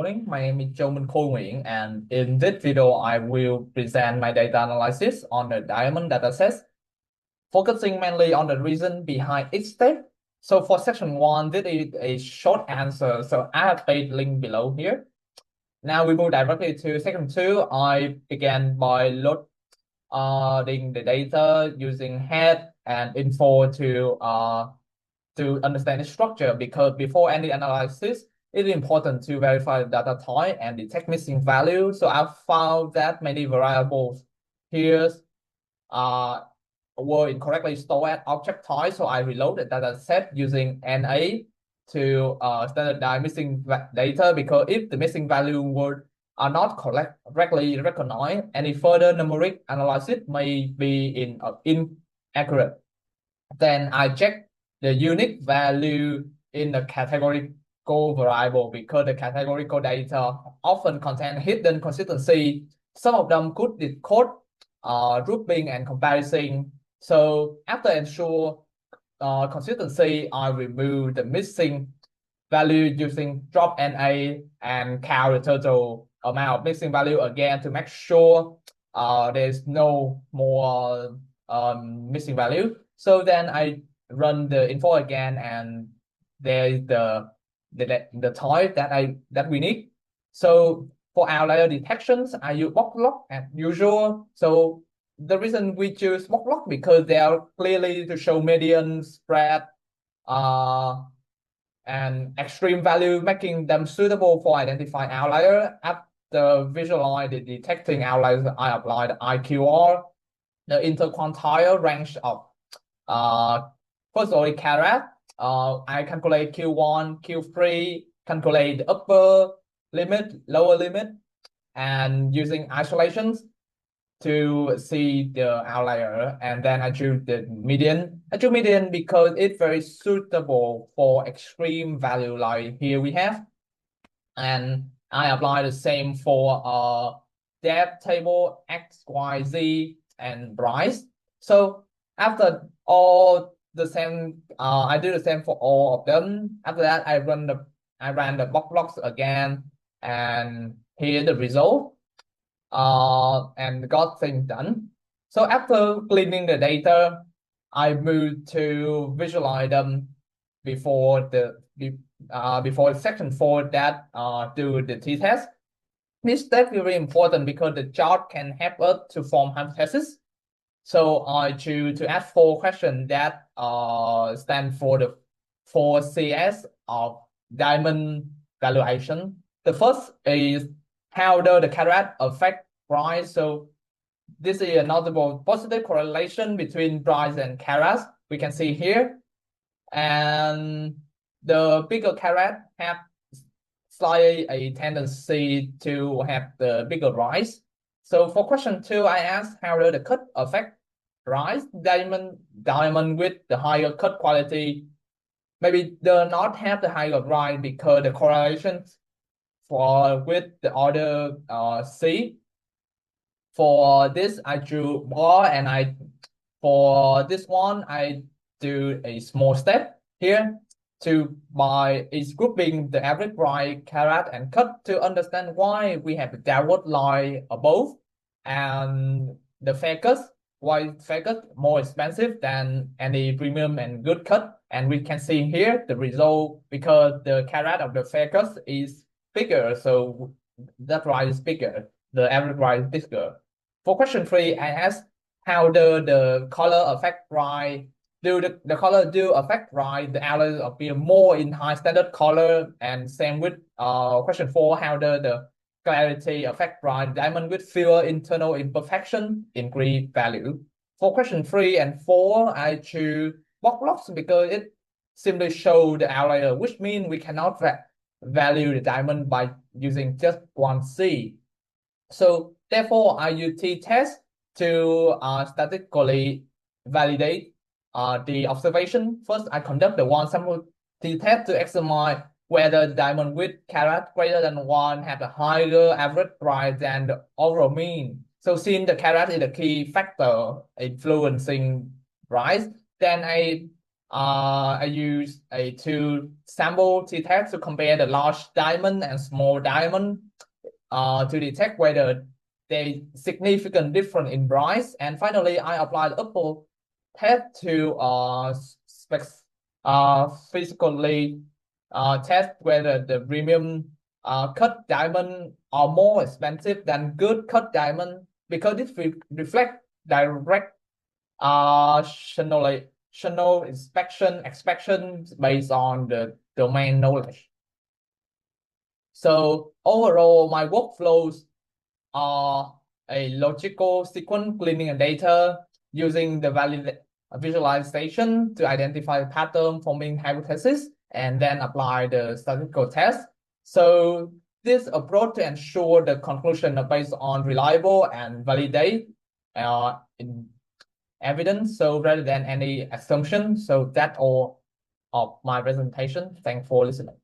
morning. My name is Joman Nguyen, and in this video, I will present my data analysis on the diamond dataset, focusing mainly on the reason behind each step. So for section one, this is a short answer. So I have a link below here. Now we move directly to section two. I began by loading the data using head and info to understand the structure, because before any analysis, it is important to verify the data type and detect missing value. So I found that many variables here were incorrectly stored at object type. So I reload the data set using NA to standardize missing data, because if the missing value are not correctly recognized, any further numeric analysis may be inaccurate. Then I check the unique value in the categorical variable, because the categorical data often contain hidden consistency. Some of them could decode grouping and comparison. So after ensure consistency, I remove the missing value using drop NA and count the total amount of missing value again to make sure there's no more missing value. So then I run the info again, and there is the type that we need. So for outlier detections, I use boxplot as usual. So the reason we choose boxplot, because they are clearly to show median, spread, and extreme value, making them suitable for identifying outlier. After visualize the detecting outliers, I apply the IQR, the interquartile range of first order carat. I calculate Q1, Q3, calculate the upper limit, lower limit, and using isolations to see the outlier. And then I choose the median. I choose median because it's very suitable for extreme value like here we have. And I apply the same for depth table, X, Y, Z, and price. So after all the same, I do the same for all of them. After that, I ran the boxplots again, and here the result, and got things done. So after cleaning the data, I moved to visualize them before section 4 that do the t-test. This step is very important because the chart can help us to form hypotheses. So I choose to ask 4 questions that stand for the 4 CS of diamond valuation. The first is, how does the carat affect price? So this is a notable positive correlation between price and carats. We can see here. And the bigger carat have slightly a tendency to have the bigger rise. So for question 2, I asked, how does the cut affect price? Diamond with the higher cut quality maybe do not have the higher rise, because the correlation with the order C. For this, I drew bar, and for this one, I do a small step here by is grouping the average price, carat, and cut to understand why we have the downward line above, and the fair cut, why fair cut more expensive than any premium and good cut. And we can see here the result, because the carat of the fair cut is bigger, so that rise is bigger, the average rise is bigger. For question 3, I asked, how do the color affect rise? Do the color do affect rise? The outliers appear more in high standard color. And same with question 4, how do the clarity affect rise? Diamond with fewer internal imperfection increase value. For question 3 and 4, I choose boxplots because it simply shows the outlier, which means we cannot value the diamond by using just one C. So therefore, I use t-test to statistically validate the observation. First, I conduct the one sample t-test to examine whether the diamond with carat greater than 1 have a higher average price than the overall mean. So since the carat is the key factor influencing price, then I I use a two sample t-test to compare the large diamond and small diamond to detect whether they significant difference in price. And finally, I applied upper test to physically test whether the premium cut diamond are more expensive than good cut diamond, because it reflect direct channel inspection based on the domain knowledge. So overall, my workflows are a logical sequence cleaning data using the visualization to identify pattern forming hypothesis and then apply the statistical test. So this approach to ensure the conclusion are based on reliable and validate in evidence, so rather than any assumption. So that's all of my presentation. Thanks for listening.